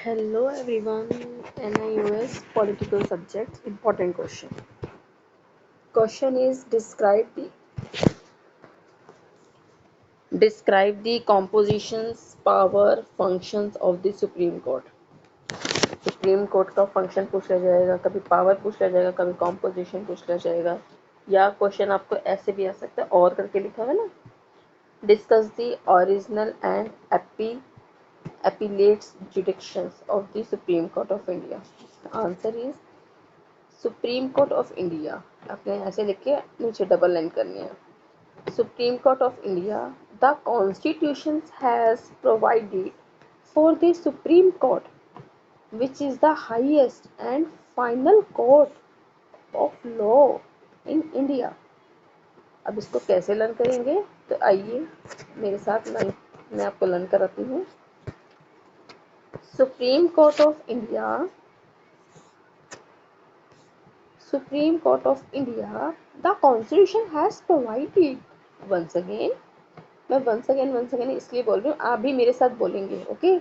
Hello everyone, NIOS political subject important question. Question is describe the compositions, power, functions of the Supreme Court. Supreme court का function पूछ लिया जाएगा, कभी power पूछ लिया जाएगा, कभी कॉम्पोजिशन पूछ लिया जाएगा, या क्वेश्चन आपको ऐसे भी आ सकता है और करके लिखा हुआ है ना, discuss the original and appellates jurisdictions of the Supreme Court of India. Answer is supreme court of India. आपने ऐसे लिख के नीचे डबल लाइन करनी है. Supreme court of India. The constitution has provided for the supreme court which is the highest and final court of law in India. अब इसको कैसे लर्न करेंगे, तो आइए मेरे साथ मैं आपको लर्न कराती हूँ. Supreme court of India. Supreme Court of India, the Constitution has provided. Once again, मैं once again इसलिए बोल रही हूँ, आप भी मेरे साथ बोलेंगे, okay.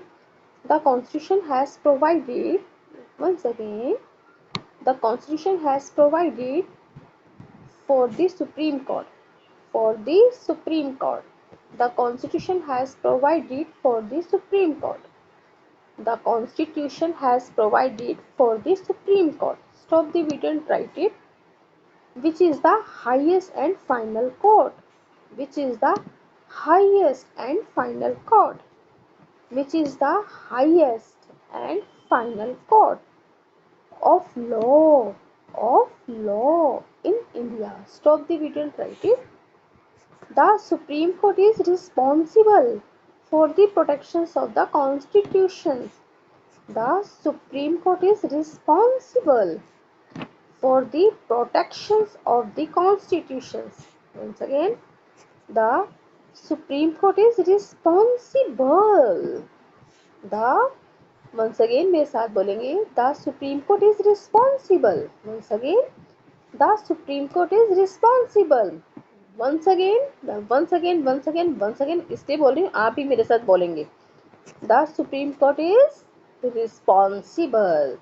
The Constitution has provided. Once again, the Constitution has provided for the Supreme Court. For the Supreme Court. The Constitution has provided for the Supreme Court. The Constitution has provided for the Supreme Court. Stop the video and write it. Which is the highest and final court. Which is the highest and final court. Which is the highest and final court of law in India. Stop the video and write it. The Supreme Court is responsible for the protections of the Constitution. The Supreme Court is responsible for the protections of the constitutions. Once again, the Supreme Court is responsible. Once again मेरे साथ बोलेंगे, the Supreme Court is responsible. Once again, the Supreme Court is responsible. Once again, इसलिए बोल रही हूँ, आप भी मेरे साथ बोलेंगे. The Supreme Court is responsible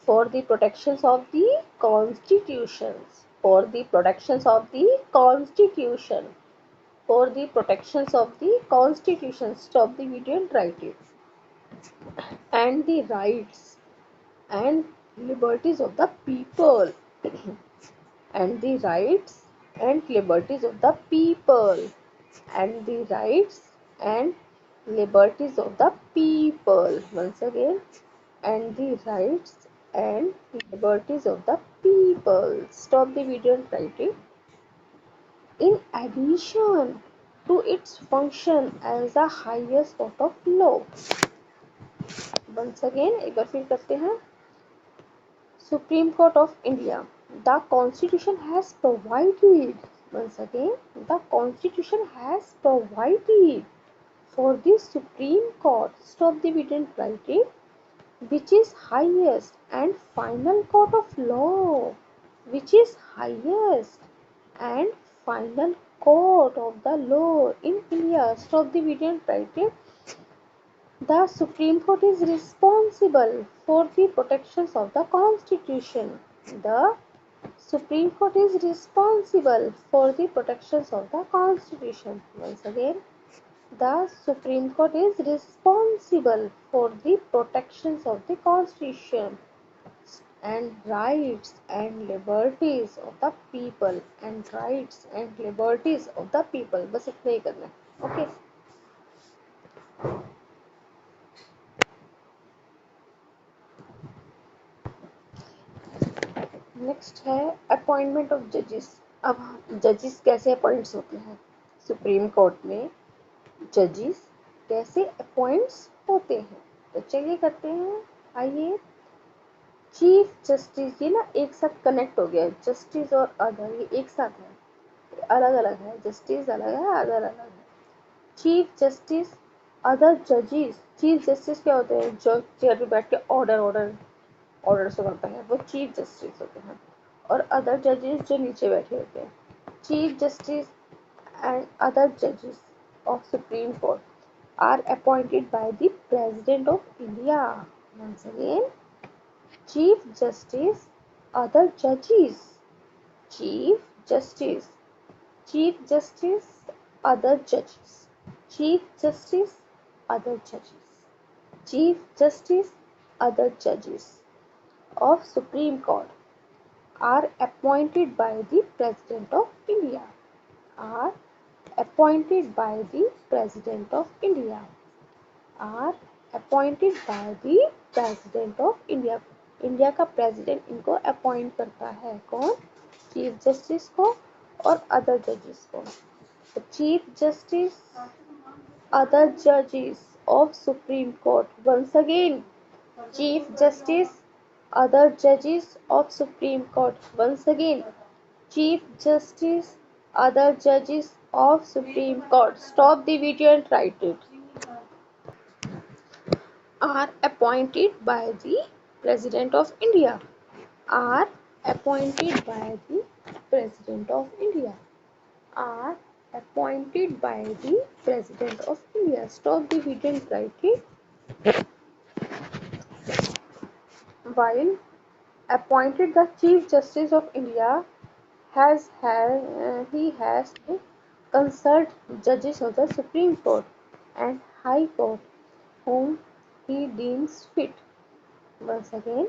for the protections of the constitutions. For the protections of the constitution. For the protections of the constitution. Stop the video and write it. And the rights and liberties of the people. And the rights and liberties of the people. And the rights and liberties of the people. Once again, and the rights and liberties of the people. Stop the video and write it. In addition to its function as the highest court of law. Once again, एक बार फिर करते हैं. Supreme Court of India. The Constitution has provided. Once again, the Constitution has provided for the Supreme Court. Stop the video and write it. Which is highest and final court of law. Which is highest and final court of the law in India. Stop the video and write it. The Supreme Court is responsible for the protections of the Constitution. The Supreme Court is responsible for the protections of the Constitution. Once again, the Supreme Court is responsible for the protections of the Constitution and rights and liberties of the people. And rights and liberties of the people. बस इतना ही करना है. Okay. Next है appointment of जजेस. अब जजेस कैसे appoints होते हैं सुप्रीम कोर्ट में, जजेस कैसे अपॉइंट्स होते हैं, तो चलिए करते हैं. आइए. चीफ जस्टिस, ये ना एक साथ कनेक्ट हो गया है, जस्टिस और अदर ये एक साथ है, अलग अलग है. जस्टिस अलग है, अदर अलग है. चीफ जस्टिस, अदर जजेस. चीफ जस्टिस क्या होते हैं, जो चेयर पे बैठ के ऑर्डर से करता है, वो चीफ जस्टिस होते हैं. और अदर जजेस जो नीचे बैठे होते हैं. चीफ जस्टिस एंड अदर जजेस of supreme court are appointed by the president of India. Once again, Chief Justice, other judges. Chief Justice, Chief Justice, other judges. Chief Justice, other judges. Chief Justice, other judges of Supreme Court are appointed by the President of India. Are appointed by the President of India. Are appointed by the President of India. India का president इनको appoint करता है. कौन? Chief justice को और other जजेस को. Chief justice, other judges of Supreme Court. Once again, Chief Justice, other judges of Supreme Court. Once again, Chief Justice, other judges of Supreme Court. Stop the video and write it. Are appointed by the President of India. Are appointed by the President of India. Are appointed by the President of India. Stop the video and write it. While appointed the Chief Justice of India he has to consult judges of the Supreme Court and High Court whom he deems fit. Once again,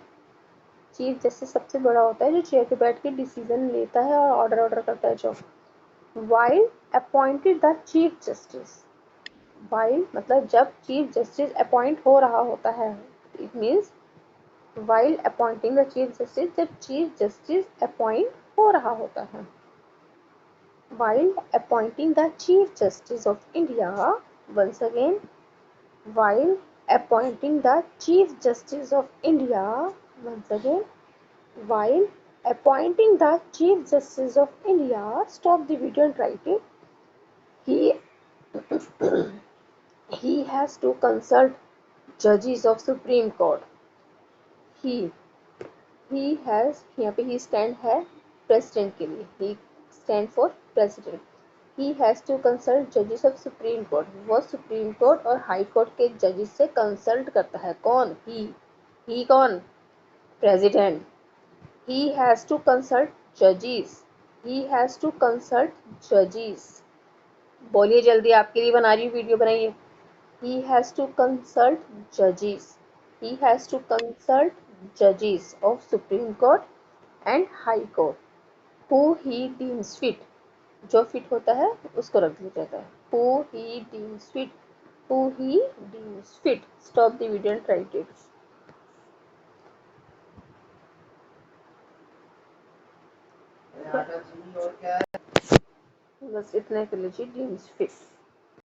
chief justice सबसे बड़ा होता है जो chair पे बैठ के decision लेता है और ऑर्डर करता है. जो while appointed the chief justice, while मतलब जब चीफ जस्टिस अपॉइंट हो रहा होता है, it means while appointing the chief justice, जब चीफ जस्टिस अपॉइंट हो रहा होता है. While appointing the chief justice of India, once again, while appointing the chief justice of India, once again, while appointing the chief justice of India, stop the video and write it. He has to consult judges of Supreme Court. he has, यहाँ पे he stand है president के लिए. he stand for president. he has to consult judges of Supreme Court. वो Supreme Court और High Court के judges से consult करता है. कौन? he कौन? president. he has to consult judges. he has to consult judges. बोलिए जल्दी, आपके लिए बना रही हूँ वीडियो, बनाइए. he has to consult judges. he has to consult judges of Supreme Court and High Court who he deems fit. जो fit होता है उसको रख दिया जाता है. who he deems fit. who he deems fit. Stop the video and write it. बस इतने कर लीजिए. deems fit.